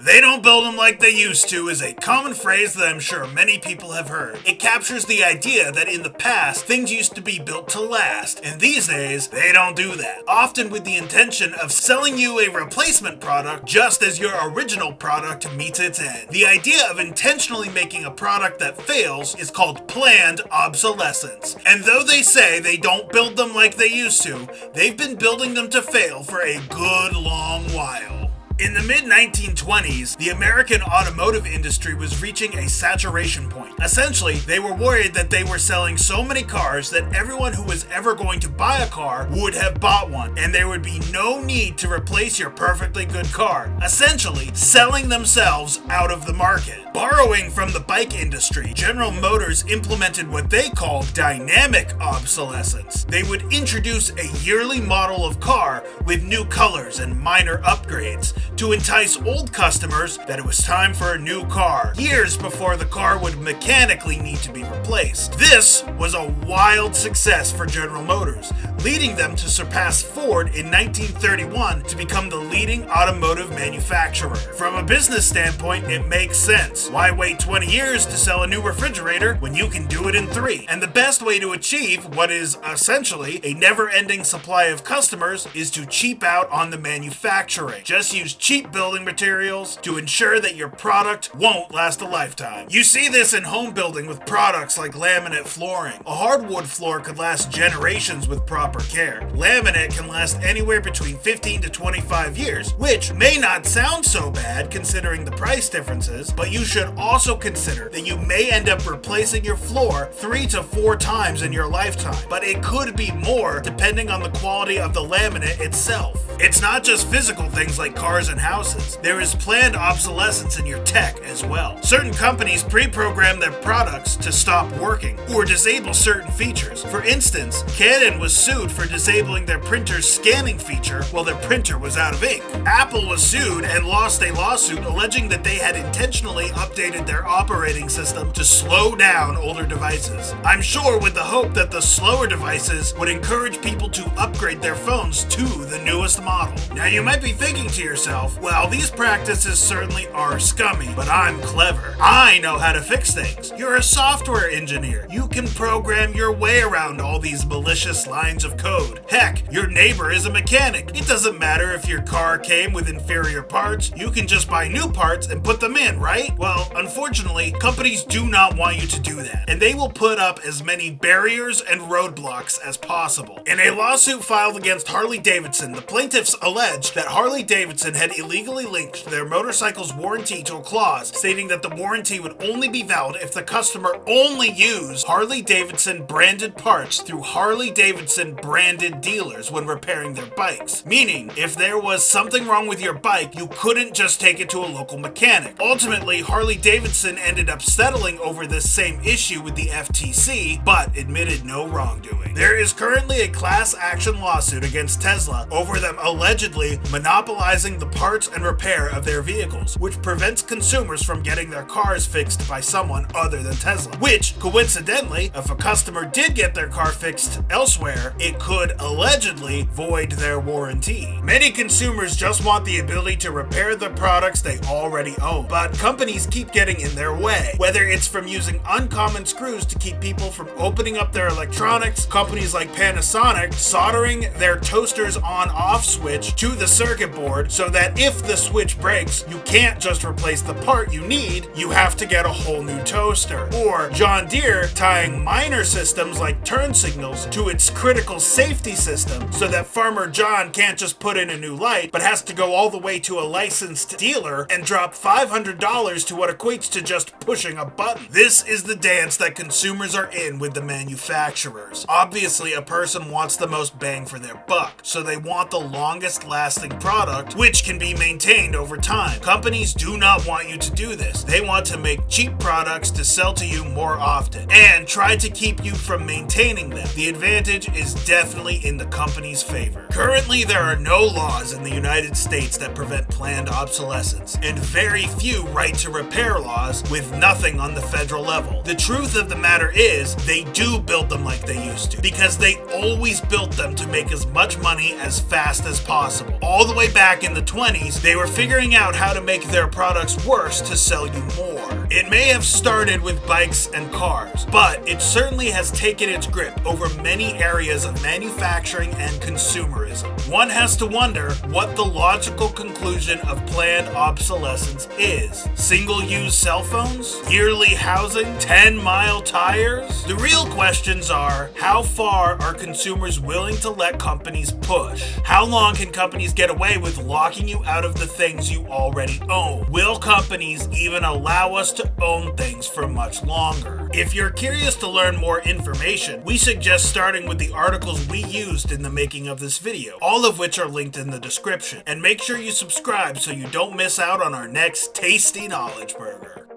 They don't build them like they used to is a common phrase that I'm sure many people have heard. It captures the idea that in the past, things used to be built to last, and these days, they don't do that. Often with the intention of selling you a replacement product just as your original product meets its end. The idea of intentionally making a product that fails is called planned obsolescence. And though they say they don't build them like they used to, they've been building them to fail for a good long while. In the mid-1920s, the American automotive industry was reaching a saturation point. Essentially, they were worried that they were selling so many cars that everyone who was ever going to buy a car would have bought one, and there would be no need to replace your perfectly good car, essentially selling themselves out of the market. Borrowing from the bike industry, General Motors implemented what they called dynamic obsolescence. They would introduce a yearly model of car with new colors and minor upgrades to entice old customers that it was time for a new car, years before the car would mechanically need to be replaced. This was a wild success for General Motors, leading them to surpass Ford in 1931 to become the leading automotive manufacturer. From a business standpoint, it makes sense. Why wait 20 years to sell a new refrigerator when you can do it in 3? And the best way to achieve what is essentially a never-ending supply of customers is to cheap out on the manufacturing. Just use cheap building materials to ensure that your product won't last a lifetime. You see this in home building with products like laminate flooring. A hardwood floor could last generations with proper care. Laminate can last anywhere between 15 to 25 years, which may not sound so bad considering the price differences, but you should also consider that you may end up replacing your floor 3 to 4 times in your lifetime, but it could be more depending on the quality of the laminate itself. It's not just physical things like cars and houses. There is planned obsolescence in your tech as well. Certain companies pre-program their products to stop working or disable certain features. For instance, Canon was sued for disabling their printer's scanning feature while their printer was out of ink. Apple was sued and lost a lawsuit alleging that they had intentionally updated their operating system to slow down older devices. I'm sure with the hope that the slower devices would encourage people to upgrade their phones to the newest model. Now you might be thinking to yourself, well, these practices certainly are scummy, but I'm clever. I know how to fix things. You're a software engineer. You can program your way around all these malicious lines of code. Heck, your neighbor is a mechanic. It doesn't matter if your car came with inferior parts. You can just buy new parts and put them in, right? Well, unfortunately, companies do not want you to do that, and they will put up as many barriers and roadblocks as possible. In a lawsuit filed against Harley-Davidson, the plaintiffs alleged that Harley-Davidson had illegally linked their motorcycle's warranty to a clause stating that the warranty would only be valid if the customer only used Harley-Davidson branded parts through Harley-Davidson branded dealers when repairing their bikes. Meaning, if there was something wrong with your bike, you couldn't just take it to a local mechanic. Ultimately, Harley-Davidson ended up settling over this same issue with the FTC, but admitted no wrongdoing. There is currently a class action lawsuit against Tesla over them allegedly monopolizing the parts and repair of their vehicles, which prevents consumers from getting their cars fixed by someone other than Tesla. Which, coincidentally, if a customer did get their car fixed elsewhere, it could allegedly void their warranty. Many consumers just want the ability to repair the products they already own, but companies keep getting in their way. Whether it's from using uncommon screws to keep people from opening up their electronics, companies like Panasonic soldering their toaster's on-off switch to the circuit board so that if the switch breaks, you can't just replace the part you need, you have to get a whole new toaster. Or John Deere tying minor systems like turn signals to its critical safety system so that Farmer John can't just put in a new light, but has to go all the way to a licensed dealer and drop $500 to what equates to just pushing a button. This is the dance that consumers are in with the manufacturers. Obviously, a person wants the most bang for their buck, so they want the longest lasting product, which can be maintained over time. Companies do not want you to do this. They want to make cheap products to sell to you more often, and try to keep you from maintaining them. The advantage is definitely in the company's favor. Currently, there are no laws in the United States that prevent planned obsolescence, and very few right to repair laws with nothing on the federal level. The truth of the matter is, they do build them like they used to, because they always built them to make as much money as fast as possible. All the way back in the 20s, 1920s, they were figuring out how to make their products worse to sell you more. It may have started with bikes and cars, but it certainly has taken its grip over many areas of manufacturing and consumerism. One has to wonder what the logical conclusion of planned obsolescence is. Single-use cell phones? Yearly housing? 10-mile tires? The real questions are, how far are consumers willing to let companies push? How long can companies get away with locking you out of the things you already own? Will companies even allow us to own things for much longer? If you're curious to learn more information, we suggest starting with the articles we used in the making of this video, all of which are linked in the description. And make sure you subscribe so you don't miss out on our next tasty knowledge burger.